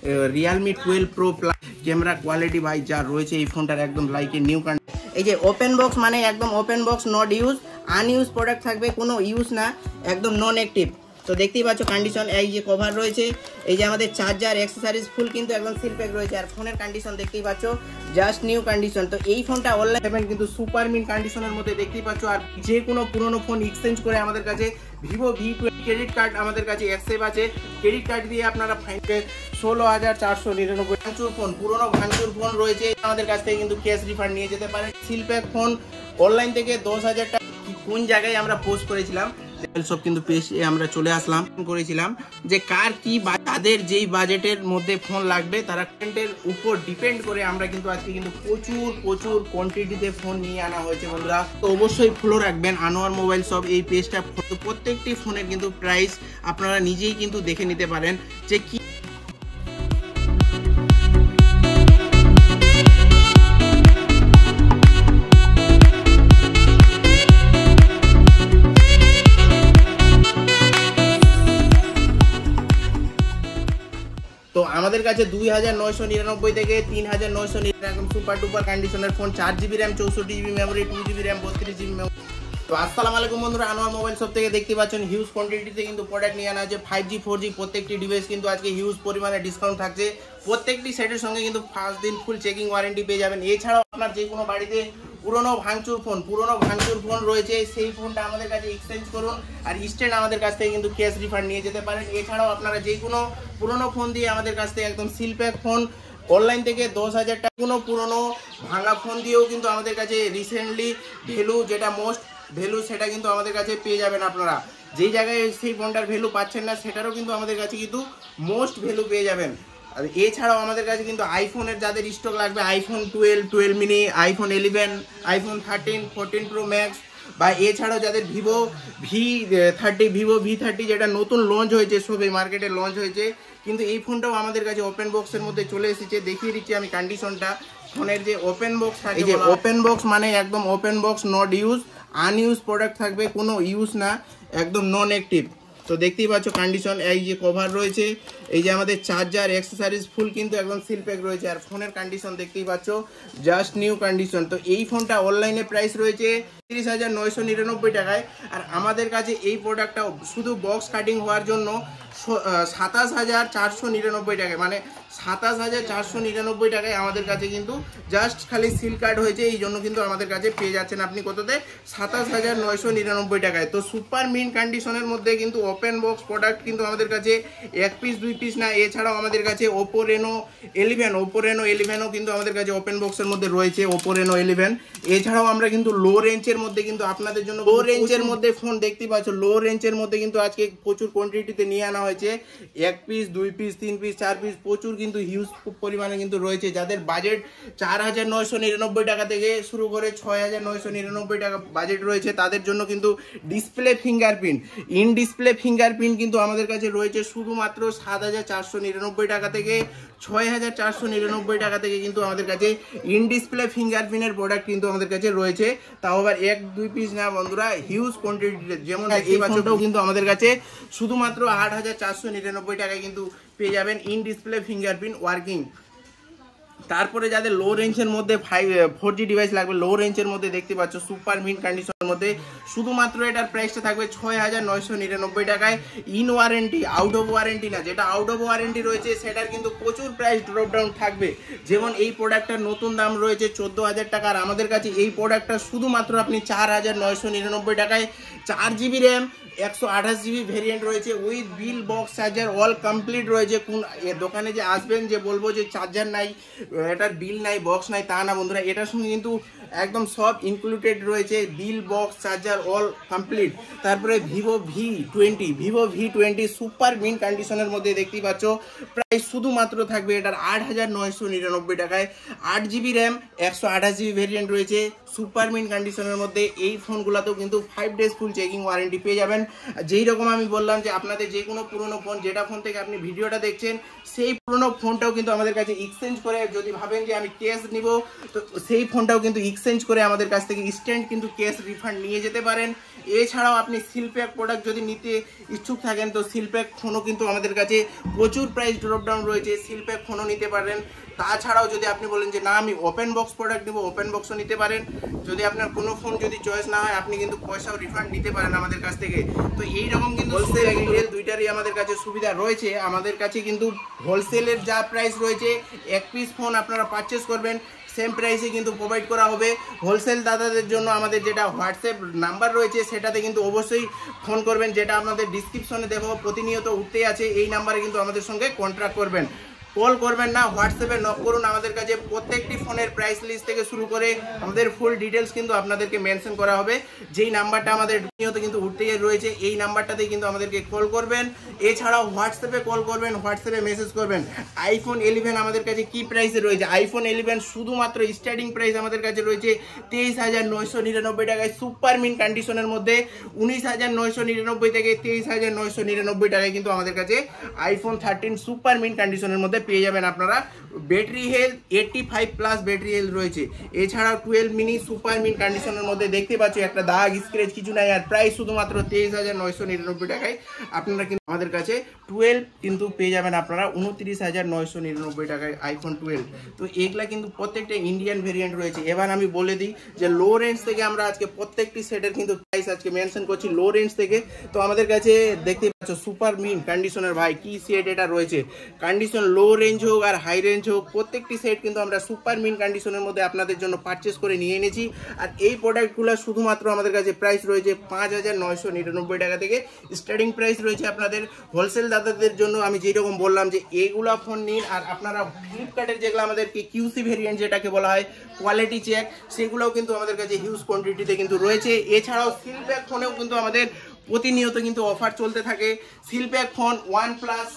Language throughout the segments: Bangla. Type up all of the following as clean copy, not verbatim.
Realme 12 Pro Plus camera quality ভাই যা রয়েছে এই ফোনটার একদম লাইকে নিউ এই যে ওপেন বক্স মানে একদম open box, not use, আনইউজ product থাকবে, কোনো ইউজ না, একদম নন অ্যাক্টিভ। তো দেখতেই পাচ্ছ কন্ডিশন, এই যে কভার রয়েছে, এই যে আমাদের চার্জার অ্যাক্সেসরিজ ফুল কিন্তু একদম সিল প্যাক রয়েছে। আর ফোনের কন্ডিশন দেখতেই পাচ্ছ জাস্ট নিউ কন্ডিশন। তো এই ফোনটা অনলাইন পেমেন্ট কিন্তু সুপার মিন কন্ডিশনের মধ্যে দেখতেই পাচ্ছ। আর যে কোনো পুরনো ফোন এক্সচেঞ্জ করে আমাদের কাছে ভিভো V20 ক্রেডিট কার্ড আমাদের কাছে অ্যাক্সেস আছে। ক্রেডিট কার্ড দিয়ে আপনারা ফাইনকে 16,499 ভাঙচুর ফোন, পুরনো ভাঙচুর ফোন রয়েছে আমাদের কাছ থেকে কিন্তু ক্যাশ রিফান্ড নিয়ে যেতে পারেন। সিল প্যাক ফোন অনলাইন থেকে 10,000 টাকা কোন জায়গায় আমরা পোস্ট করেছিলাম সব কিন্তু পেজে আমরা চলে আসলাম, করেছিলাম যে কার কি তাদের যেই বাজেটের মধ্যে ফোন লাগবে তারা কন্টেন্টের উপর ডিপেন্ড করে আমরা কিন্তু আজকে কিন্তু প্রচুর কোয়ান্টিটিতে ফোন নিয়ে আনা হয়েছে বন্ধুরা। তো অবশ্যই ফলো রাখবেন আনোয়ার মোবাইল শপ এই পেজটা। প্রত্যেকটি ফোনের কিন্তু প্রাইস আপনারা নিজেই কিন্তু দেখে নিতে পারেন যে কি তো আমাদের কাছে 2,999 থেকে 3,999 একদম সুপার ডুপার কন্ডিশনের phone, 4GB RAM, 64GB memory, 2GB RAM, 32GB memory. তো আসসালামু আলাইকুম বন্ধুরা, আনোয়ার মোবাইল শপ থেকে দেখতে পাচ্ছেন হিউজ কোয়ান্টিটিতে কিন্তু প্রোডাক্ট নিয়ে আনা আছে। 5G 4G প্রত্যেকটি ডিভাইস কিন্তু আজকে হিউজ পরিমাণে ডিসকাউন্ট থাকছে। প্রত্যেকটি সেটের সঙ্গে কিন্তু 5 দিন ফুল চেকিং ওয়ারেন্টি পেয়ে যাবেন। এছাড়াও আপনার যে কোনো বাড়িতে পুরনো ভাঙচুর ফোন রয়েছে, সেই ফোনটা আমাদের কাছে এক্সচেঞ্জ করুন আর ইনস্ট্যান্ট আমাদের কাছ থেকে কিন্তু ক্যাশ রিফান্ড নিয়ে যেতে পারেন। এছাড়াও আপনারা যে কোনো পুরনো ফোন দিয়ে আমাদের কাছ থেকে একদম সিল প্যাক ফোন অনলাইন থেকে 10,000 টাকা, কোনো পুরনো ভাঙা ফোন দিয়েও কিন্তু আমাদের কাছে রিসেন্টলি ভ্যালু যেটা মোস্ট ভ্যালু সেটা কিন্তু আমাদের কাছে পেয়ে যাবেন। আপনারা যেই জায়গায় সেই ফোনটার ভ্যালু পাচ্ছেন না সেটারও কিন্তু আমাদের কাছে কিন্তু মোস্ট ভ্যালু পেয়ে যাবেন। আর এছাড়াও আমাদের কাছে কিন্তু আইফোনের যাদের স্টক লাগবে, iPhone 12, 12 mini, iPhone 11, iPhone 13, 14 pro max, বা এছাড়াও যাদের ভিভো V30 যেটা নতুন লঞ্চ হয়েছে, সবে মার্কেটে লঞ্চ হয়েছে, কিন্তু এই ফোনটাও আমাদের কাছে ওপেন বক্সের মধ্যে চলে এসেছে। দেখিয়ে দিচ্ছি আমি কন্ডিশনটা ফোনের। যে ওপেন বক্স থাকে, এই যে ওপেন বক্স মানে একদম open box, not use, আনইউজ product থাকবে, কোনো ইউজ না, একদম নন অ্যাক্টিভ। তো দেখতেই পাচ্ছ কন্ডিশন, এই যে কভার রয়েছে, এই যে আমাদের চার্জার অ্যাক্সেসরিজ ফুল কিন্তু একদম সিল প্যাক রয়েছে। আর ফোনের কন্ডিশন দেখতেই পাচ্ছ জাস্ট নিউ কন্ডিশন। তো এই ফোনটা অনলাইনে প্রাইস রয়েছে 30,999 টাকায়। আর আমাদের কাছে এই প্রোডাক্টটা শুধু বক্স কাটিং হওয়ার জন্য 27,499 টাকায়, মানে 27,499 টাকায় আমাদের কাছে কিন্তু জাস্ট খালি সিল কার্ড হয়েছে। এই জন্য কিন্তু আমাদের কাছে পেয়ে যাচ্ছেন আপনি কততে, 27,999 টাকায়। তো সুপার মিন কন্ডিশনের মধ্যে কিন্তু ওপেন বক্স প্রোডাক্ট কিন্তু আমাদের কাছে 1 পিস 2 পিস না। এছাড়াও আমাদের কাছে Oppo Reno 11ও কিন্তু আমাদের কাছে ওপেন বক্সের মধ্যে রয়েছে, Oppo Reno 11। এছাড়াও আমরা কিন্তু লো রেঞ্জের মধ্যে কিন্তু আপনাদের জন্য লো রেঞ্জের মধ্যে ফোন দেখতে পাচ্ছ, লো রেঞ্জের মধ্যে কিন্তু আজকে প্রচুর কোয়ান্টিটিতে নিয়ে আনা হয়েছে। 1 পিস 2 পিস 3 পিস 4 পিস প্রচুর কিন্তু হিউজ পরিমাণে কিন্তু রয়েছে। যাদের বাজেট 4,999 টাকা থেকে শুরু করে 6,999 টাকা বাজেট রয়েছে, তাদের জন্য কিন্তু display fingerprint, in display fingerprint কিন্তু আমাদের কাছে রয়েছে শুধুমাত্র 7,499 টাকা থেকে 6,499 টাকা থেকে কিন্তু আমাদের কাছে ইন ডিসপ্লে ফিঙ্গারপ্রিন্টের প্রোডাক্ট কিন্তু আমাদের কাছে রয়েছে। তাও আবার 1-2 পিস না বন্ধুরা, হিউজ কোয়ান্টিটি। যেমন এই বছরটাও কিন্তু আমাদের কাছে শুধুমাত্র 8,499 টাকায় কিন্তু পেয়ে যাবেন ইন ডিসপ্লে ফিঙ্গারপ্রিন্ট ওয়ার্কিং। তারপরে যাদের লো রেঞ্জের মধ্যে 4G ডিভাইস লাগবে, লো রেঞ্জের মধ্যে দেখতে পাচ্ছ সুপার মিন কন্ডিশনের মধ্যে শুধুমাত্র এটার প্রাইসটা থাকবে 6,999 টাকায়। In warranty, out of warranty না, যেটা আউট অফ ওয়ারেন্টি রয়েছে সেটার কিন্তু প্রচুর প্রাইস ড্রপ ডাউন থাকবে। যেমন এই প্রোডাক্টটার নতুন দাম রয়েছে 14,000 টাকা, আর আমাদের কাছে এই প্রোডাক্টটা শুধুমাত্র আপনি 4,999 টাকায় 4GB র্যাম, 128GB ভেরিয়েন্ট রয়েছে, with bill, box, charger all complete রয়েছে। কোন দোকানে যে আসবেন যে বলবো যে চার্জার নাই, এটার বিল নাই, বক্স নাই, তা না বন্ধুরা, এটার সঙ্গে কিন্তু একদম সব ইনক্লুডেড রয়েছে, বিল, বক্স, চার্জার অল কমপ্লিট। তারপরে ভিভো V20 সুপার মিন কন্ডিশনের মধ্যে দেখতেই পাচ্ছ প্রাইস শুধুমাত্র থাকবে এটার 8,999 টাকায়। 8GB র্যাম, 128GB ভেরিয়েন্ট রয়েছে সুপার মিন কন্ডিশনের মধ্যে। এই ফোনগুলোতেও কিন্তু 5 ডেজ ফুল চেকিং ওয়ারেন্টি পেয়ে যাবেন। যেই রকম আমি বললাম যে আপনাদের যে কোনো পুরনো ফোন, যেটা ফোন থেকে আপনি ভিডিওটা দেখছেন, সেই পুরনো ফোনটাও কিন্তু আমাদের কাছে এক্সচেঞ্জ করে, যদি ভাবেন যে আমি ক্যাশ নিব, তো সেই ফোনটাও কিন্তু এক্সচেঞ্জ করে আমাদের কাছ থেকে ইনস্ট্যান্ট কিন্তু ক্যাশ রিফান্ড নিয়ে যেতে পারেন। এছাড়াও আপনি সিলপ্যাক প্রোডাক্ট যদি নিতে ইচ্ছুক থাকেন তো সিলপ্যাক ফোনও কিন্তু আমাদের কাছে প্রচুর প্রাইস ড্রপডাউন রয়েছে, সিলপ্যাক ফোনও নিতে পারেন। তাছাড়াও যদি আপনি বলেন যে না আমি ওপেন বক্স প্রোডাক্ট নেবো, ওপেন বক্সও নিতে পারেন। যদি আপনার কোনো ফোন যদি চয়েস না হয় আপনি কিন্তু পয়সাও রিফান্ড নিতে পারেন আমাদের কাছ থেকে। তো এইরকম কিন্তু হোলসেল রিটেল দুইটারই আমাদের কাছে সুবিধা রয়েছে। আমাদের কাছে কিন্তু হোলসেলের যা প্রাইস রয়েছে, এক পিস ফোন আপনারা পারচেস করবেন সেম প্রাইসে কিন্তু প্রোভাইড করা হবে। হোলসেল দাদাদের জন্য আমাদের যেটা হোয়াটসঅ্যাপ নাম্বার রয়েছে সেটাতে কিন্তু অবশ্যই ফোন করবেন, যেটা আপনাদের ডিসক্রিপশনে দেখো প্রতিনিয়ত উঠতেই আছে। এই নাম্বারে কিন্তু আমাদের সঙ্গে কন্ট্যাক্ট করবেন, কল করবেন না, হোয়াটসঅ্যাপে নক করুন। আমাদের কাছে প্রত্যেকটি ফোনের প্রাইস লিস্ট থেকে শুরু করে আমাদের ফুল ডিটেলস কিন্তু আপনাদেরকে মেনশন করা হবে। যেই নাম্বারটা আমাদের নিয়মিত কিন্তু উঠতেই রয়েছে এই নাম্বারটাতেই কিন্তু আমাদেরকে কল করবেন। এছাড়াও হোয়াটসঅ্যাপে কল করবেন, হোয়াটসঅ্যাপে মেসেজ করবেন। আইফোন 11 আমাদের কাছে কি প্রাইসে রয়েছে, আইফোন 11 শুধুমাত্র স্টার্টিং প্রাইস আমাদের কাছে রয়েছে 23,999 টাকায় সুপার মিন কন্ডিশনের মধ্যে। 19,999 থেকে 23,999 টাকায় কিন্তু আমাদের কাছে আইফোন 13 সুপার মিন কন্ডিশনের মধ্যে পেয়ে যাবেন আপনারা। ব্যাটারি হেলথ 85+ ব্যাটারি হেলথ রয়েছে। এছাড়াও 12 মিনি সুপার মিন কন্ডিশনের মধ্যে দেখতে পাচ্ছি একটা দাগ স্ক্র্যাচ কিছু নাই, আর প্রাইস শুধুমাত্র 23,999 টাকায় আপনারা কিন্তু আমাদের কাছে 12 কিন্তু পেয়ে যাবেন আপনারা 29,999 টাকায় আইফোন 12। তো এগুলা কিন্তু প্রত্যেকটা ইন্ডিয়ান ভেরিয়েন্ট রয়েছে। এবার আমি বলে দিই যে লো রেঞ্জ থেকে আমরা আজকে প্রত্যেকটি সেটের কিন্তু প্রাইস আজকে মেনশন করছি লো রেঞ্জ থেকে। তো আমাদের কাছে দেখতে পাচ্ছ সুপার মিন কন্ডিশনের ভাই কি সেট এটা রয়েছে, কন্ডিশন লো রেঞ্জ হোক আর হাই রেঞ্জ হোক প্রত্যেকটি সেট কিন্তু আমরা সুপার মিন কন্ডিশনের মধ্যে আপনাদের জন্য পারচেস করে নিয়ে এনেছি। আর এই প্রোডাক্টগুলো শুধুমাত্র আমাদের কাছে প্রাইস রয়েছে 5,999 টাকা থেকে স্টার্টিং প্রাইস রয়েছে। আপনাদের হোলসেল দাদাদের জন্য আমি যেরকম বললাম যে এইগুলা ফোন নিন, আর আপনারা ফ্লিপকার্টের যেগুলো আমাদের কিউসি ভেরিয়েন্ট যেটাকে বলা হয় কোয়ালিটি চেক, সেগুলোও কিন্তু আমাদের কাছে হিউজ কোয়ান্টিটিতে কিন্তু রয়েছে। এছাড়াও সিলপ্যাক ফোনেও কিন্তু আমাদের প্রতিনিয়ত কিন্তু অফার চলতে থাকে। সিলপ্যাক ফোন OnePlus,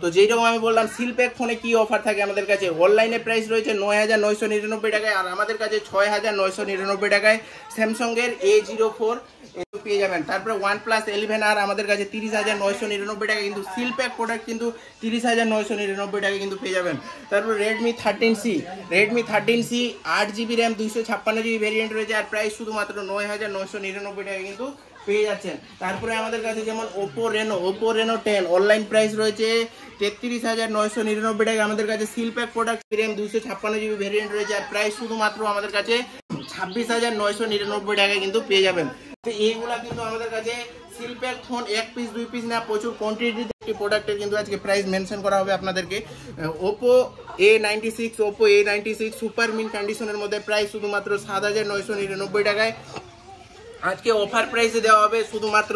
তো যেরকম আমি বললাম সিলপ্যাক ফোনে কি অফার থাকে আমাদের কাছে, অনলাইনে প্রাইস রয়েছে 9,999 টাকায়, আর আমাদের কাছে 6,999 টাকায় স্যামসাংয়ের A04 পেয়ে যাবেন। তারপরে OnePlus 11 আর আমাদের কাছে 30,999 টাকা কিন্তু সিলপ্যাক প্রোডাক্ট কিন্তু 30,999 টাকা কিন্তু পেয়ে যাবেন। তারপর Redmi 13C 8GB RAM 256GB variant রয়েছে, আর প্রাইস শুধুমাত্র 9,999 টাকা কিন্তু পেয়ে যাচ্ছেন। তারপরে আমাদের কাছে যেমন ওপো রেনো 10 অনলাইন প্রাইস রয়েছে 33,999 টাকা। আমাদের কাছে seal pack product RAM 256GB variant রয়েছে, আর প্রাইস শুধুমাত্র আমাদের কাছে 26,999 টাকায় কিন্তু পেয়ে যাবেন। তো এইগুলা কিন্তু আমাদের কাছে সিলপ্যাক ফোন এক পিস দুই পিস না প্রচুর কোয়ান্টিটিতে একটি প্রোডাক্টের কিন্তু আজকে প্রাইস মেনশন করা হবে আপনাদেরকে। ওপো A96 সুপার মিন কন্ডিশনের মধ্যে প্রাইস শুধুমাত্র 7,999 টাকায় আজকে অফার প্রাইসে দেওয়া হবে শুধুমাত্র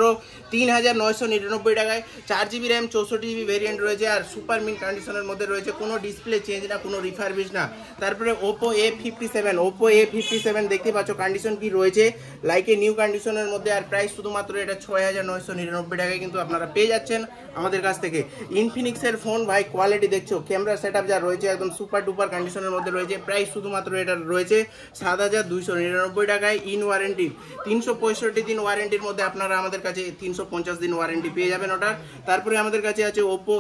3,999 টাকায়। 4GB র্যাম 64GB ভেরিয়েন্ট রয়েছে, আর সুপার মিন কন্ডিশনের মধ্যে রয়েছে, কোনো ডিসপ্লে চেঞ্জ না, কোনো রিফারবিশ না। তারপরে ওপো A57 দেখতে পাচ্ছ কন্ডিশন কি রয়েছে লাইকে নিউ কন্ডিশনের মধ্যে, আর প্রাইস শুধুমাত্র এটা 6,999 টাকায় কিন্তু আপনারা পেয়ে যাচ্ছেন আমাদের কাছ থেকে। ইনফিনিক্সের ফোন ভাই কোয়ালিটি দেখছো, ক্যামেরা সেটআপ যা রয়েছে একদম সুপার ডুপার কন্ডিশনের মধ্যে রয়েছে, প্রাইস শুধুমাত্র এটা রয়েছে 7,299 টাকায়। ইন ওয়ারেন্টি 365 দিন ওয়ারেন্টির মধ্যে আপনারা আমাদের কাছে 350 দিন ওয়ারেন্টি পেয়ে যাবেন ওটার। তারপরে আমাদের কাছে আছে Oppo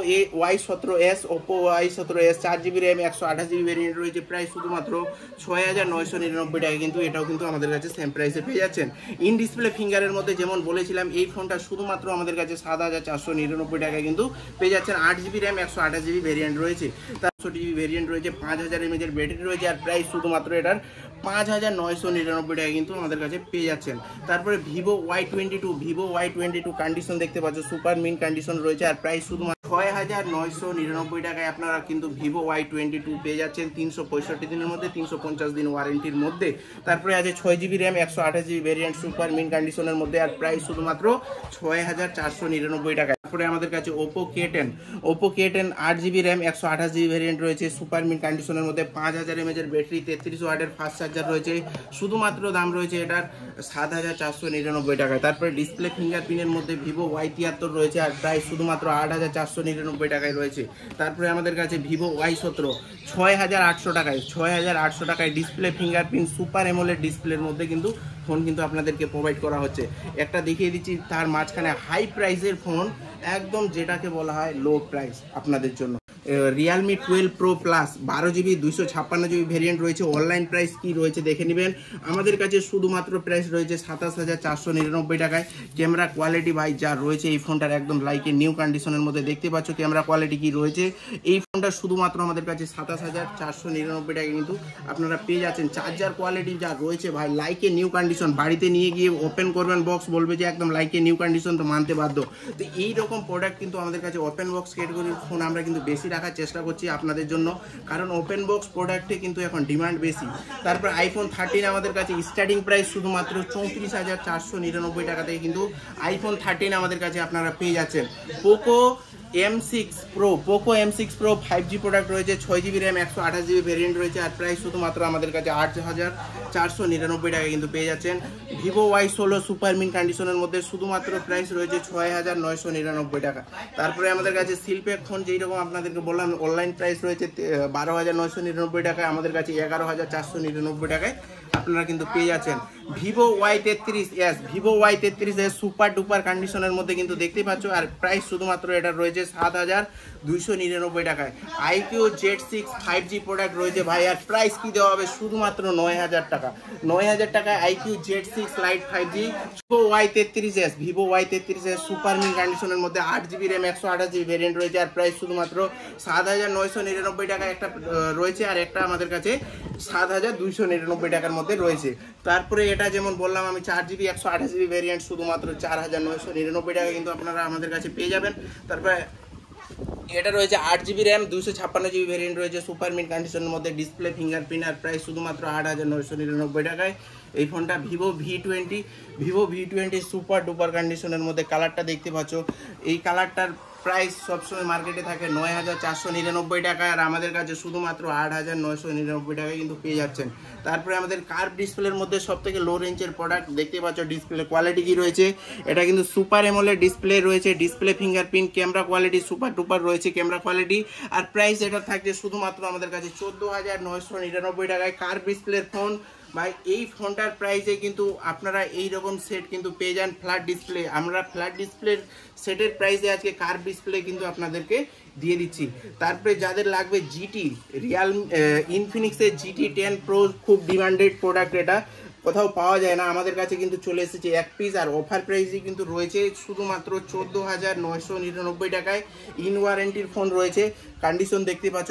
Y17s 4GB RAM 128GB variant রয়েছে, প্রাইস শুধুমাত্র 6,999 টাকা কিন্তু এটাও কিন্তু আমাদের কাছে সেম প্রাইসে পেয়ে যাচ্ছেন। ইন ডিসপ্লে ফিঙ্গারের মধ্যে যেমন বলেছিলাম এই ফোনটা শুধুমাত্র আমাদের কাছে 7,499 টাকায় কিন্তু পেয়ে যাচ্ছেন। 8GB র্যাম 128GB ভেরিয়েন্ট রয়েছে, 4GB ভেরিয়েন্ট রয়েছে, 5000 mAh ব্যাটারি রয়েছে, আর প্রাইস শুধুমাত্র এটার 5,999 টাকা কিন্তু আমাদের কাছে পেয়ে যাচ্ছেন। তারপরে ভিভো Y22 কন্ডিশন দেখতে পাচ্ছ সুপার মিন কন্ডিশন রয়েছে, আর প্রাইস শুধুমাত্র 6,999 টাকায় আপনারা কিন্তু ভিভো Y22 পেয়ে যাচ্ছেন 365 দিনের মধ্যে, 350 দিন ওয়ারেন্টির মধ্যে। তারপরে আছে 6GB RAM 128GB variant super mint কন্ডিশনের মধ্যে, আর প্রাইস শুধুমাত্র 6,499 টাকা। তারপরে আমাদের কাছে Oppo K10 8GB RAM 128GB variant রয়েছে, সুপার মিন কন্ডিশনের মধ্যে, 5000 mAh ব্যাটারি, 33 ওয়াটের ফাস্ট চার্জার রয়েছে, শুধুমাত্র দাম রয়েছে এটার 7,499 টাকায়। তারপরে ডিসপ্লে ফিঙ্গারপ্রিন্টের মধ্যে ভিভো Y73 রয়েছে, আর প্রাইস শুধুমাত্র 8,499 টাকায় রয়েছে। তারপরে আমাদের কাছে ভিভো Y17 6,800 টাকায় ডিসপ্লে ফিঙ্গারপ্রিন্ট সুপার অ্যামোলেড ডিসপ্লের মধ্যে কিন্তু ফোন কিন্তু আপনাদেরকে প্রোভাইড করা হচ্ছে। একটা দেখিয়ে দিচ্ছি তার মাঝখানে হাই প্রাইসের ফোন, একদম যেটাকে বলা হয় লো প্রাইস আপনাদের জন্য। Realme 12 pro plus 12GB 256GB variant রয়েছে। অনলাইন প্রাইস কি রয়েছে দেখে নেবেন। আমাদের কাছে শুধুমাত্র প্রাইস রয়েছে 27,499 টাকায়। ক্যামেরা কোয়ালিটি ভাই যা রয়েছে এই ফোনটার একদম লাইকে নিউ কন্ডিশনের মধ্যে দেখতে পাচ্ছ ক্যামেরা কোয়ালিটি কি রয়েছে। এই ফোনটা শুধুমাত্র আমাদের কাছে 27,499 টাকায় কিন্তু আপনারা পেয়ে যাচ্ছেন। চার্জার কোয়ালিটি যা রয়েছে ভাই লাইকে নিউ কন্ডিশন, বাড়িতে নিয়ে গিয়ে ওপেন করবেন বক্স বলবে যে একদম লাইকে নিউ কন্ডিশন, তো মানতে বাধ্য। তো এইরকম প্রোডাক্ট কিন্তু আমাদের কাছে ওপেন বক্স ক্যাটাগরির ফোন আমরা কিন্তু বেশি রাখার চেষ্টা করছি আপনাদের জন্য, কারণ ওপেন বক্স প্রোডাক্টে কিন্তু এখন ডিমান্ড বেশি। তারপর আইফোন 13 আমাদের কাছে স্টার্টিং প্রাইস শুধুমাত্র 34,499 টাকা থেকে কিন্তু আইফোন 13 আমাদের কাছে আপনারা পেয়ে যাচ্ছেন। Poco M6 Pro 5G product রয়েছে, 6GB র্যাম 128GB ভেরিয়েন্ট রয়েছে, আর প্রাইস শুধুমাত্র আমাদের কাছে 8,499 টাকা কিন্তু পেয়ে যাচ্ছেন। ভিভো Y16 সুপার মিন কন্ডিশনের মধ্যে শুধুমাত্র প্রাইস রয়েছে 6,999 টাকা। তারপরে আমাদের কাছে শিল্পের ফোন যেই রকম আপনাদেরকে বললাম অনলাইন প্রাইস রয়েছে 12,999 টাকায়, আমাদের কাছে 11,499 টাকায় আপনারা কিন্তু পেয়ে যাচ্ছেন। ভিভো Y33s সুপার ডুপার কন্ডিশনের মধ্যে কিন্তু দেখতে পাচ্ছ, আর প্রাইস শুধুমাত্র এটা রয়েছে 7,299 টাকায়। IQ Z6 5G প্রোডাক্ট রয়েছে ভাই, আর প্রাইস কি দেওয়া হবে শুধুমাত্র 9,000 টাকা। 9,000 টাকায় IQ Z6 Lite 5G Vivo Y33s super mint কন্ডিশনের মধ্যে 8GB র্যাম 128GB ভেরিয়েন্ট রয়েছে, আর প্রাইস শুধুমাত্র 7,999 টাকা একটা রয়েছে, আর একটা আমাদের কাছে 7,299 টাকার মধ্যে রয়েছে। তারপরে এটা যেমন বললাম আমি 4GB 128GB ভেরিয়েন্ট শুধুমাত্র 4,999 টাকা কিন্তু আপনারা আমাদের কাছে পেয়ে যাবেন। তারপরে এটা রয়েছে 8GB র্যাম 256GB ভেরিয়েন্ট রয়েছে সুপার মিন কন্ডিশনের মধ্যে, ডিসপ্লে ফিঙ্গারপ্রিন্ট, আর প্রাইস শুধুমাত্র 8,999 টাকায়। এই ফোনটা ভিভো V20 সুপার ডুপার কন্ডিশনের মধ্যে, কালারটা দেখতে পাচ্ছ। এই কালারটার প্রাইস সবসময় মার্কেটে থাকে 9,499 টাকায়, আর আমাদের কাছে শুধুমাত্র 8,999 টাকায় কিন্তু পেয়ে যাচ্ছেন। তারপরে আমাদের কার্ভ ডিসপ্লের মধ্যে সব থেকে লো রেঞ্জের প্রোডাক্ট দেখতে পাচ্ছ। ডিসপ্লে কোয়ালিটি কি রয়েছে, এটা কিন্তু সুপার এমোলেড ডিসপ্লে রয়েছে, display fingerprint, camera quality super duper রয়েছে ক্যামেরা কোয়ালিটি, আর প্রাইস এটা থাকছে শুধুমাত্র আমাদের কাছে 14,999 টাকায়। কার্ভ ডিসপ্লের ফোন ভাই, এই ফোনটার প্রাইসে কিন্তু আপনারা এই রকম সেট কিন্তু পেয়ে যান ফ্ল্যাট ডিসপ্লে। আমরা ফ্ল্যাট ডিসপ্লের সেটের প্রাইসে আজকে কার্ভ ডিসপ্লে কিন্তু আপনাদেরকে দিয়ে দিচ্ছি। তারপরে যাদের লাগবে জিটি ইনফিনিক্সের GT10 Pro খুব ডিমান্ডেড প্রোডাক্ট, এটা কোথাও পাওয়া যায় না, আমাদের কাছে কিন্তু চলে এসেছে এক পিস, আর অফার প্রাইসে কিন্তু রয়েছে শুধুমাত্র 14,999 টাকায়। ইন ওয়ারেন্টির ফোন রয়েছে, কন্ডিশন দেখতে পাচ্ছ,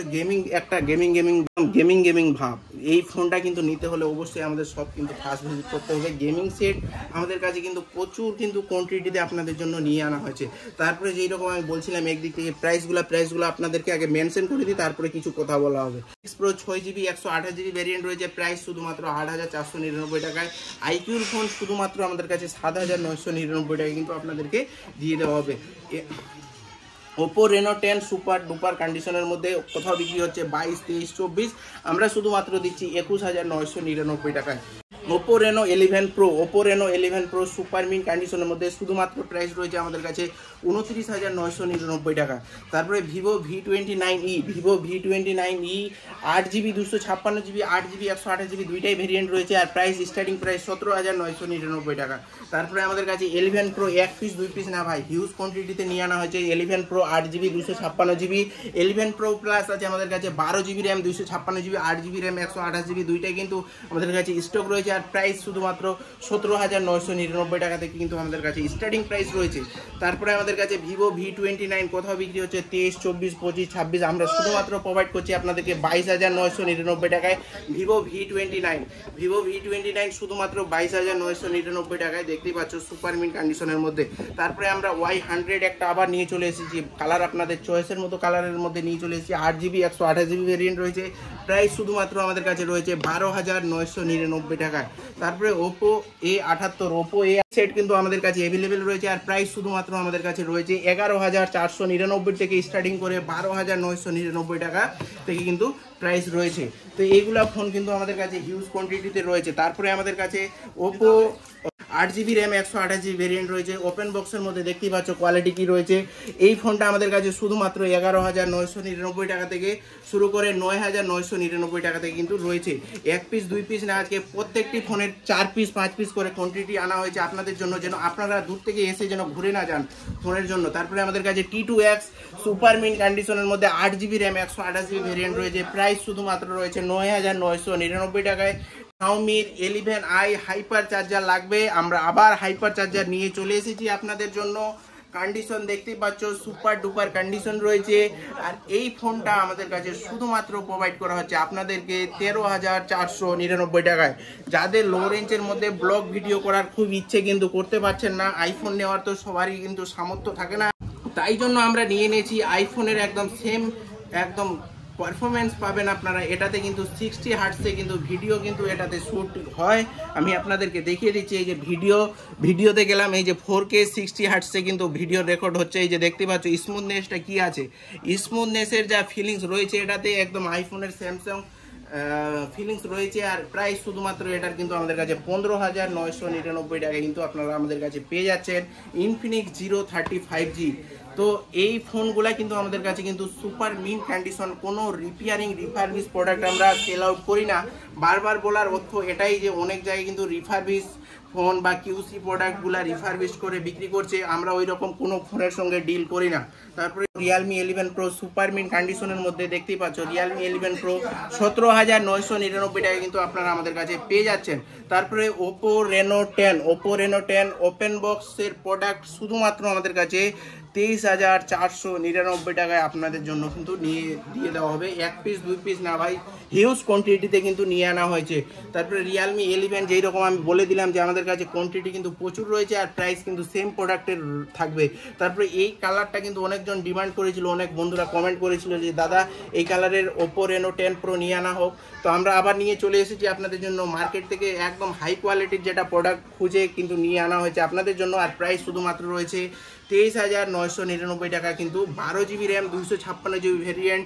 গেমিং ভাব। এই ফোনটা কিন্তু নিতে হলে অবশ্যই আমাদের সব কিন্তু ফার্স্ট ভিজিট করতে হবে। গেমিং সেট আমাদের কাছে কিন্তু প্রচুর কিন্তু কোয়ান্টিটিতে আপনাদের জন্য নিয়ে আনা হয়েছে। তারপরে যেই রকম আমি বলছিলাম একদিক থেকে প্রাইসগুলো আপনাদেরকে আগে মেনশন করে দিই, তারপরে কিছু কথা বলা হবে। Pro 6GB 128GB ভেরিয়েন্ট রয়েছে, প্রাইস শুধুমাত্র 8,499 টাকায়। আইকিউর ফোন শুধুমাত্র আমাদের কাছে 7,999 টাকায় কিন্তু আপনাদেরকে দিয়ে দেওয়া হবে। ওপো রেনো 10 সুপার ডুপার কন্ডিশনের মধ্যে কোথাও বিক্রি হচ্ছে 22, 23, 24, আমরা শুধুমাত্র দিচ্ছি 21,999 টাকায়। Oppo Reno 11 pro super mint কন্ডিশনের মধ্যে শুধুমাত্র প্রাইস রয়েছে আমাদের কাছে 29,999 টাকা। তারপরে Vivo V29e 8GB 256GB 8GB 128GB দুইটাই ভেরিয়েন্ট রয়েছে, আর প্রাইস স্টার্টিং প্রাইস 17,999 টাকা। তারপরে আমাদের কাছে 11 প্রো এক পিস দুই পিস না ভাই, হিউজ কোয়ান্টিটিতে নিয়ে আনা হয়েছে। 11 pro 8GB 256GB, 11 pro plus আছে আমাদের কাছে 12GB RAM 256GB 8GB RAM 128GB দুইটাই কিন্তু আমাদের কাছে স্টক রয়েছে, আর প্রাইস শুধুমাত্র 17,999 টাকা থেকে কিন্তু আমাদের কাছে স্টার্টিং প্রাইস রয়েছে। তারপরে আমাদের কাছে ভিভো V29 কোথাও বিক্রি হচ্ছে 23, 24, 25, 26, আমরা শুধুমাত্র প্রোভাইড করছি আপনাদেরকে 22,999 টাকায়। ভিভো V29 শুধুমাত্র 22,999 টাকায় দেখতেই পাচ্ছ সুপার মিন কন্ডিশনের মধ্যে। তারপরে আমরা Y100 একটা আবার নিয়ে চলে এসেছি, কালার আপনাদের চয়েসের মতো কালারের মধ্যে নিয়ে চলে এসেছি। 8GB 128GB ভেরিয়েন্ট রয়েছে, প্রাইস শুধুমাত্র আমাদের কাছে রয়েছে 12,999 টাকায়। তারপরে ওপো A78 সেট কিন্তু আমাদের কাছে অ্যাভেলেবেল রয়েছে, আর প্রাইস শুধুমাত্র আমাদের কাছে রয়েছে 11,499 থেকে স্টার্টিং করে 12,999 টাকা থেকে কিন্তু প্রাইস রয়েছে। তো এইগুলা ফোন কিন্তু আমাদের কাছে হিউজ কোয়ান্টিটিতে রয়েছে। তারপরে আমাদের কাছে Oppo 8GB RAM 128GB variant রয়েছে। ওপেন বক্সের মধ্যে দেখতেই পাচ্ছ কোয়ালিটি কি রয়েছে। এই ফোনটা আমাদের কাছে শুধুমাত্র 11,999 টাকা থেকে শুরু করে 9,999 টাকা থেকে কিন্তু রয়েছে। এক পিস 2 পিস না, আজকে প্রত্যেকটি ফোনের 4 পিস 5 পিস করে কোয়ান্টিটি আনা হয়েছে আপনাদের জন্য, যেন আপনারা দূর থেকে এসে যেন ঘুরে না যান ফোনের জন্য। তারপরে আমাদের কাছে T2X সুপার মিন কন্ডিশনের মধ্যে 8GB র্যাম 128GB ভেরিয়েন্ট রয়েছে। প্রাইস শুধুমাত্র রয়েছে 9,999 টাকায়। Xiaomi 11i হাইপার চার্জার লাগবে, আমরা আবার হাইপার চার্জার নিয়ে চলে এসেছি আপনাদের জন্য। কন্ডিশন দেখতেই পাচ্ছ সুপার ডুপার কন্ডিশন রয়েছে। আর এই ফোনটা আমাদের কাছে শুধুমাত্র প্রোভাইড করা হচ্ছে আপনাদেরকে 13,499 টাকায়। যাদের লো রেঞ্জের মধ্যে ব্লগ ভিডিও করার খুব ইচ্ছে কিন্তু করতে পারছেন না, আইফোন নেওয়ার তো সবারই কিন্তু সামর্থ্য থাকে না, তাই জন্য আমরা নিয়ে নিয়েছি আইফোনের একদম সেম একদম পারফরমেন্স পাবেন আপনারা। এটাতে কিন্তু 60 হার্টসে কিন্তু ভিডিও কিন্তু এটাতে শ্যুট হয়। আমি আপনাদেরকে দেখিয়ে দিচ্ছি, এই যে ভিডিওতে গেলাম, এই যে 4K 60 হার্টসে কিন্তু ভিডিও রেকর্ড হচ্ছে। এই যে দেখতে পাচ্ছ স্মুথনেসটা কি আছে, স্মুথনেসের যা ফিলিংস রয়েছে এটাতে একদম আইফোনের স্যামসাং ফিলিংস রয়েছে। আর প্রাইস শুধুমাত্র এটার কিন্তু আমাদের কাছে 15,999 টাকায় কিন্তু আপনারা আমাদের কাছে পেয়ে যাচ্ছেন ইনফিনিক্স Zero 35G। তো এই ফোনগুলা কিন্তু আমাদের কাছে কিন্তু সুপার মিন কন্ডিশন, কোনো রিফারবিশ প্রোডাক্ট আমরা সেল আউট করি না। বারবার বলার অর্থ এটাই যে অনেক জায়গায় কিন্তু রিফারবিশ ফোন বা কিউসি প্রোডাক্টগুলা রিফারবিশ করে বিক্রি করছে, আমরা ওই রকম কোনো ফোনের সঙ্গে ডিল করি না। তারপরে Realme 11 Pro সুপার মিন কন্ডিশনের মধ্যে দেখতেই পাচ্ছ Realme 11 Pro 17,999 টাকায় কিন্তু আপনারা আমাদের কাছে পেয়ে যাচ্ছেন। তারপরে Oppo Reno 10 ওপেন বক্সের প্রোডাক্ট শুধুমাত্র আমাদের কাছে 23,499 টাকায় আপনাদের জন্য কিন্তু দিয়ে দেওয়া হবে। এক পিস 2 পিস না ভাই, হিউজ কোয়ান্টিটিতে কিন্তু নিয়ে আনা হয়েছে। তারপরে Realme 11 যেই রকম আমি বলে দিলাম যে আমাদের কাছে কোয়ান্টিটি কিন্তু প্রচুর রয়েছে আর প্রাইস কিন্তু সেম প্রোডাক্টের থাকবে। তারপরে এই কালারটা কিন্তু অনেকজন ডিমান্ড করেছিল, অনেক বন্ধুরা কমেন্ট করেছিল যে দাদা এই কালারের Oppo Reno 10 Pro নিয়ে আনা হোক। তো আমরা আবার নিয়ে চলে এসেছি আপনাদের জন্য মার্কেট থেকে একদম হাই কোয়ালিটির যেটা প্রোডাক্ট খুঁজে কিন্তু নিয়ে আনা হয়েছে আপনাদের জন্য। আর প্রাইস শুধুমাত্র রয়েছে 23,999 টাকা কিন্তু। 12GB RAM 256GB variant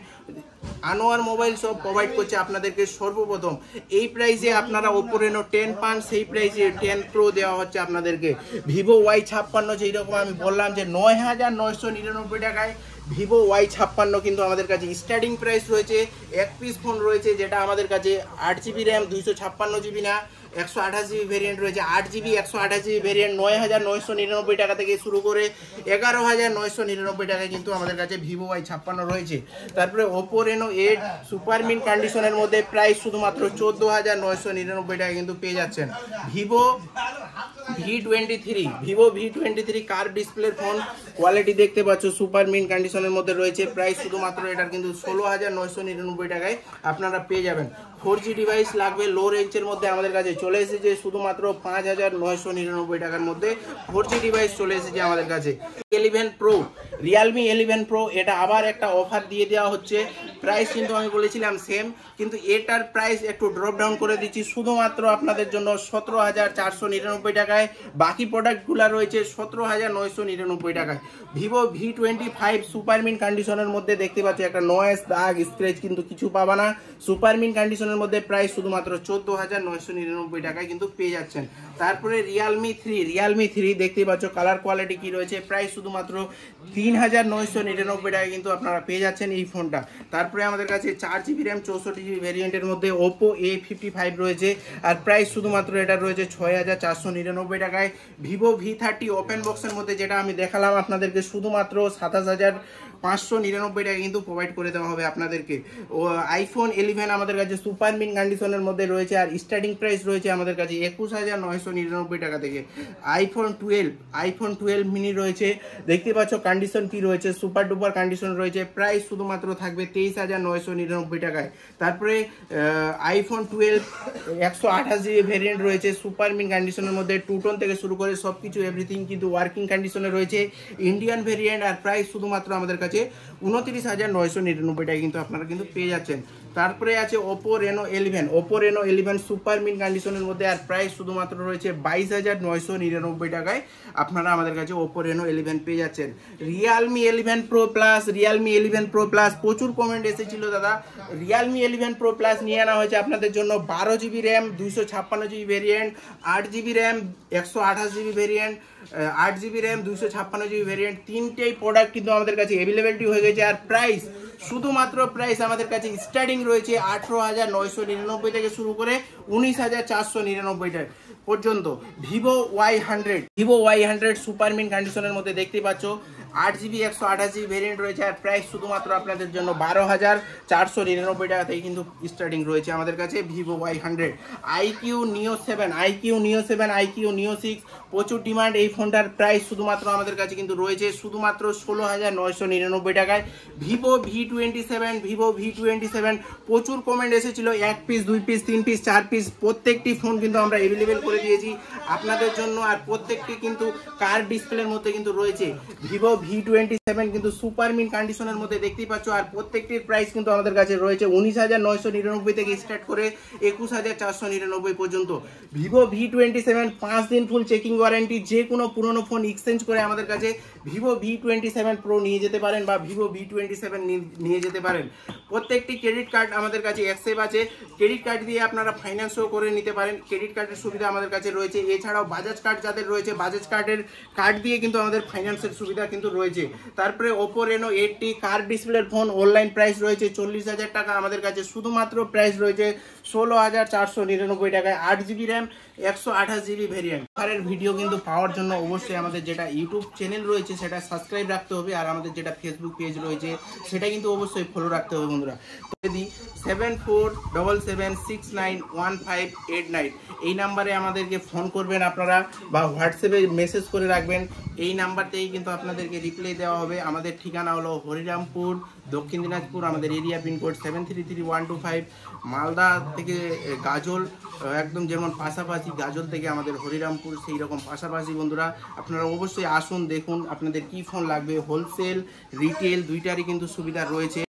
Anwar mobile সব প্রোভাইড করছে আপনাদেরকে সর্বপ্রথম। এই প্রাইসে আপনারা Oppo Reno 10 পান, সেই প্রাইসে 10 Pro দেওয়া হচ্ছে আপনাদেরকে। Vivo Y56 যেই রকম আমি বললাম যে 9,999 টাকায় Vivo Y56 কিন্তু আমাদের কাছে স্টার্টিং প্রাইস রয়েছে। এক পিস ফোন রয়েছে যেটা আমাদের কাছে 8GB র্যাম 256GB না 128GB ভেরিয়েন্ট রয়েছে। 8GB 128GB ভেরিয়েন্ট 9,999 টাকা থেকে শুরু করে 11,999 টাকায় কিন্তু আমাদের কাছে Vivo Y56 রয়েছে। তারপরে Oppo Reno 8 সুপার মিন কন্ডিশনের মধ্যে প্রাইস শুধুমাত্র 14,999 টাকা কিন্তু পেয়ে যাচ্ছেন। Vivo V23 কার্ভ ডিসপ্লের ফোন, কোয়ালিটি দেখতে পাচ্ছ সুপার মিন কন্ডিশনের মধ্যে রয়েছে। প্রাইস শুধুমাত্র এটার কিন্তু 16,999 টাকায় আপনারা পেয়ে যাবেন। 4G ডিভাইস লাগবে লো রেঞ্জের মধ্যে আমাদের কাছে চলে এসেছে শুধুমাত্র 5,999 টাকার মধ্যে 4G ডিভাইস চলে এসেছে আমাদের কাছে। Realme 11 Pro এটা আবার একটা অফার দিয়ে দেওয়া হচ্ছে। প্রাইস কিন্তু আমি বলেছিলাম সেম, কিন্তু এটার প্রাইস একটু ড্রপ ডাউন করে দিচ্ছি শুধুমাত্র আপনাদের জন্য 17,499 টাকায়। বাকি প্রোডাক্টগুলো রয়েছে 17,999 টাকায়। Vivo V25 সুপার মিন কন্ডিশনের মধ্যে দেখতে পাচ্ছ একটা নয়েজ দাগ স্ক্র্যাচ কিন্তু কিছু পাবা না। সুপার মিন কন্ডিশনের মধ্যে প্রাইস শুধুমাত্র 14,999 টাকায় কিন্তু পেয়ে যাচ্ছেন। তারপরে Realme 3 দেখতে পাচ্ছ কালার কোয়ালিটি কি রয়েছে। প্রাইস শুধুমাত্র 3,999 টাকায় কিন্তু আপনারা পেয়ে যাচ্ছেন এই ফোনটা। তারপরে আমাদের কাছে 4GB র্যাম 64GB ভেরিয়েন্টের মধ্যে Oppo A55 রয়েছে আর প্রাইস শুধুমাত্র এটা রয়েছে 6,499 টাকায়। Vivo V30 ওপেন বক্সের মধ্যে যেটা আমি দেখালাম আপনাদেরকে শুধুমাত্র 27,599 টাকা কিন্তু প্রোভাইড করে দেওয়া হবে আপনাদেরকে। ও iPhone 11 আমাদের কাছে সুপার মিন কন্ডিশনের মধ্যে রয়েছে আর স্টার্টিং প্রাইস রয়েছে আমাদের কাছে 21,999 টাকা থেকে। iPhone 12 মিনি রয়েছে, দেখতে পাচ্ছ কন্ডিশন কি রয়েছে, সুপার ডুপার কন্ডিশন রয়েছে। প্রাইস শুধুমাত্র থাকবে 23,999 টাকায়। তারপরে iPhone 12 128GB ভেরিয়েন্ট রয়েছে সুপার মিন কন্ডিশনের মধ্যে, 2 টোন থেকে শুরু করে সব কিছু এভরিথিং কিন্তু ওয়ার্কিং কন্ডিশনে রয়েছে। ইন্ডিয়ান ভেরিয়েন্ট আর প্রাইস শুধুমাত্র আমাদের কাছে 29,999 টাকা কিন্তু আপনারা কিন্তু পেয়ে যাচ্ছেন। তারপরে আছে Oppo Reno 11, Oppo Reno 11 super mint কন্ডিশনের মধ্যে, আর প্রাইস শুধুমাত্র রয়েছে 22,999 টাকায় আপনারা আমাদের কাছে ওপো রেনো 11 পেয়ে যাচ্ছেন। Realme 11 pro plus, Realme 11 pro plus প্রচুর কমেন্ট এসেছিল দাদা, রিয়েলমি 11 প্রো প্লাস নিয়ে আনা হয়েছে আপনাদের জন্য। 12 GB RAM, 256 GB variant, 8 GB RAM, 128 GB variant, 8 GB RAM, 256 GB variant, তিনটেই প্রোডাক্ট কিন্তু আমাদের কাছে অ্যাভেলেবিলিটি হয়ে গেছে। আর প্রাইস শুধুমাত্র প্রাইস আমাদের কাছে স্টার্টিং রয়েছে 18,999 থেকে শুরু করে 19,499 টাকা পর্যন্ত। ভিভো Y100 সুপার মিন কন্ডিশনের মধ্যে দেখতে পাচ্ছ, 8 জিবি 128 জিবি ভেরিয়েন্ট রয়েছে। আর প্রাইস শুধুমাত্র আপনাদের জন্য 12,499 টাকা থেকে কিন্তু স্টার্টিং রয়েছে আমাদের কাছে Vivo Y100। iQOO Neo 7, iQOO Neo 6 প্রচুর ডিমান্ড এই ফোনটার। প্রাইস শুধুমাত্র আমাদের কাছে কিন্তু রয়েছে শুধুমাত্র 16,999 টাকায়। ভিভো V27 প্রচুর কমেন্ট এসেছিল, 1 পিস 2 পিস 3 পিস 4 পিস প্রত্যেকটি ফোন কিন্তু আমরা অ্যাভেলেবেল করে দিয়েছি আপনাদের জন্য। আর প্রত্যেকটি কিন্তু কার ডিসপ্লের মধ্যে কিন্তু রয়েছে। ভিভো V27 কিন্তু সুপার মিন কন্ডিশনের মধ্যে দেখতেই পাচ্ছ। আর প্রত্যেকটির প্রাইস কিন্তু আমাদের কাছে রয়েছে 19,999 থেকে স্টার্ট করে 21,499 পর্যন্ত। ভিভো V27 5 দিন ফুল চেকিং ওয়ারেন্টি, যে কোনো পুরনো ফোন এক্সচেঞ্জ করে আমাদের কাছে ভিভো V27 প্রো নিয়ে যেতে পারেন বা ভিভো V27 নিয়ে যেতে পারেন। প্রত্যেকটি ক্রেডিট কার্ড আমাদের কাছে অ্যাকসেপ্ট আছে, ক্রেডিট কার্ড দিয়ে আপনারা ফাইন্যান্সও করে নিতে পারেন, ক্রেডিট কার্ডের সুবিধা আমাদের কাছে রয়েছে। এছাড়াও বাজাজ কার্ড যাদের রয়েছে, বাজাজ কার্ডের কার্ড দিয়ে কিন্তু আমাদের ফাইন্যান্সের সুবিধা কিন্তু রয়েছে। তারপরে ওপো রেনো 80 কার ডিসপ্লের ফোন, অনলাইন প্রাইস রয়েছে 40,000 টাকা আমাদের কাছে, শুধুমাত্র প্রাইস রয়েছে 16,499 টাকায়। 8 জিবি র্যাম, 128 জিবি ভেরিয়েন্ট। কারের ভিডিও কিন্তু পাওয়ার জন্য অবশ্যই আমাদের যেটা ইউটিউব চ্যানেল রয়েছে সেটা সাবস্ক্রাইব রাখতে হবে, আর আমাদের যেটা ফেসবুক পেজ রয়েছে সেটা কিন্তু অবশ্যই ফলো রাখতে হবে বন্ধুরা। তো যদি 7477691589 এই নাম্বারে আমাদেরকে ফোন করবেন আপনারা, বা হোয়াটসঅ্যাপে মেসেজ করে রাখবেন, এই নাম্বারতেই কিন্তু আপনাদেরকে রিপ্লাই দেওয়া হবে। আমাদের ঠিকানা হলো হরিরামপুর, দক্ষিণ দিনাজপুর, আমাদের এরিয়া পিনকোড 733125। মালদা থেকে গাজল একদম যেমন পাশাপাশি, গাজল থেকে আমাদের হরিরামপুর সেই রকম পাশাপাশি বন্ধুরা। আপনারা অবশ্যই আসুন, দেখুন আপনাদের কি ফোন লাগবে। হোলসেল রিটেল দুইটারই কিন্তু সুবিধা রয়েছে।